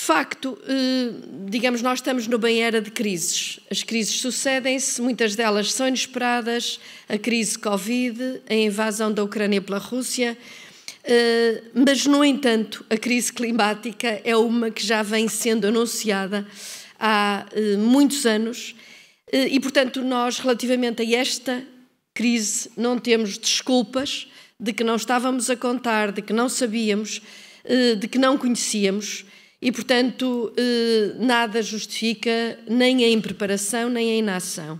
facto, digamos, nós estamos numa era de crises. As crises sucedem-se, muitas delas são inesperadas, a crise Covid, a invasão da Ucrânia pela Rússia, mas, no entanto, a crise climática é uma que já vem sendo anunciada há muitos anos e, portanto, nós, relativamente a esta crise, não temos desculpas de que não estávamos a contar, de que não sabíamos, de que não conhecíamos e, portanto, nada justifica nem a impreparação nem a inação.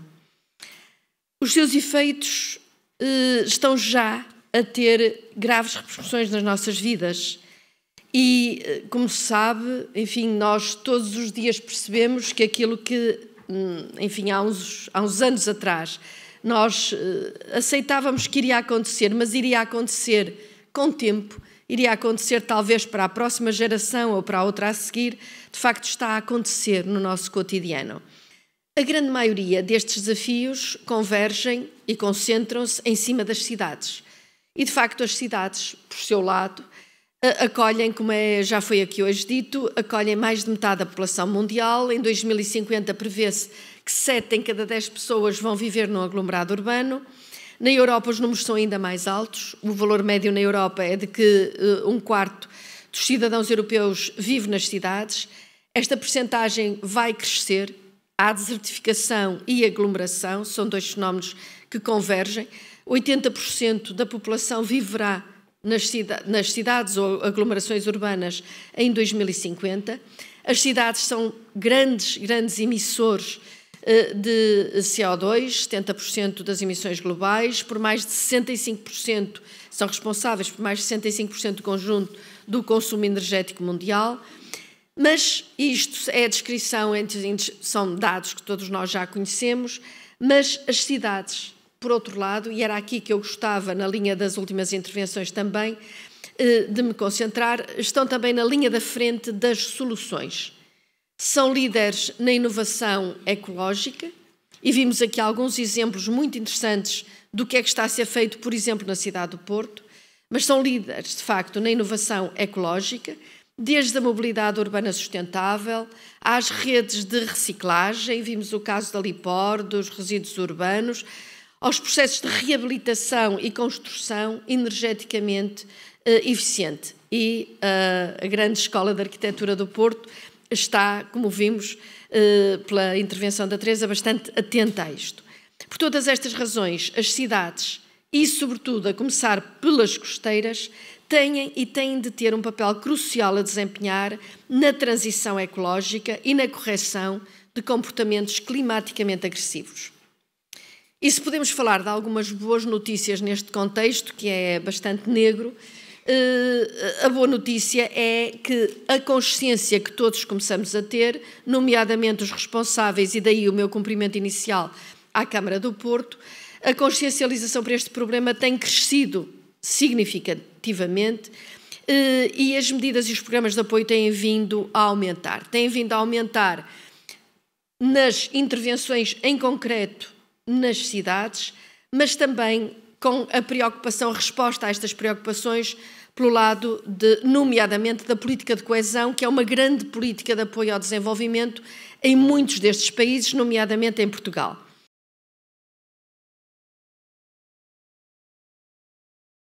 Os seus efeitos estão já a ter graves repercussões nas nossas vidas e, como se sabe, enfim, nós todos os dias percebemos que aquilo que, enfim, há uns anos atrás nós aceitávamos que iria acontecer, mas iria acontecer com tempo, iria acontecer talvez para a próxima geração ou para a outra a seguir, de facto está a acontecer no nosso cotidiano. A grande maioria destes desafios convergem e concentram-se em cima das cidades. E, de facto, as cidades, por seu lado, acolhem, como já foi aqui hoje dito, acolhem mais de metade da população mundial. Em 2050 prevê-se que 7 em cada 10 pessoas vão viver num aglomerado urbano. Na Europa os números são ainda mais altos. O valor médio na Europa é de que 1/4 dos cidadãos europeus vive nas cidades. Esta percentagem vai crescer. Há desertificação e aglomeração, são dois fenómenos que convergem. 80% da população viverá nas cidades ou aglomerações urbanas em 2050. As cidades são grandes emissores de CO2, 70% das emissões globais, por mais de 65%, são responsáveis por mais de 65% do conjunto do consumo energético mundial. Mas isto é a descrição, são dados que todos nós já conhecemos, mas as cidades, por outro lado, e era aqui que eu gostava, na linha das últimas intervenções também, de me concentrar, estão também na linha da frente das soluções. São líderes na inovação ecológica e vimos aqui alguns exemplos muito interessantes do que é que está a ser feito, por exemplo, na cidade do Porto, mas são líderes, de facto, na inovação ecológica, desde a mobilidade urbana sustentável às redes de reciclagem, vimos o caso da Lipor, dos resíduos urbanos, aos processos de reabilitação e construção energeticamente eficiente. E a grande Escola de Arquitetura do Porto está, como vimos pela intervenção da Teresa, bastante atenta a isto. Por todas estas razões, as cidades, e sobretudo a começar pelas costeiras, têm de ter um papel crucial a desempenhar na transição ecológica e na correção de comportamentos climaticamente agressivos. E se podemos falar de algumas boas notícias neste contexto, que é bastante negro, a boa notícia é que a consciência que todos começamos a ter, nomeadamente os responsáveis, e daí o meu cumprimento inicial à Câmara do Porto, a consciencialização para este problema tem crescido significativamente e as medidas e os programas de apoio têm vindo a aumentar. Têm vindo a aumentar nas intervenções em concreto nas cidades, mas também com a preocupação, a resposta a estas preocupações pelo lado, nomeadamente, da política de coesão, que é uma grande política de apoio ao desenvolvimento em muitos destes países, nomeadamente em Portugal.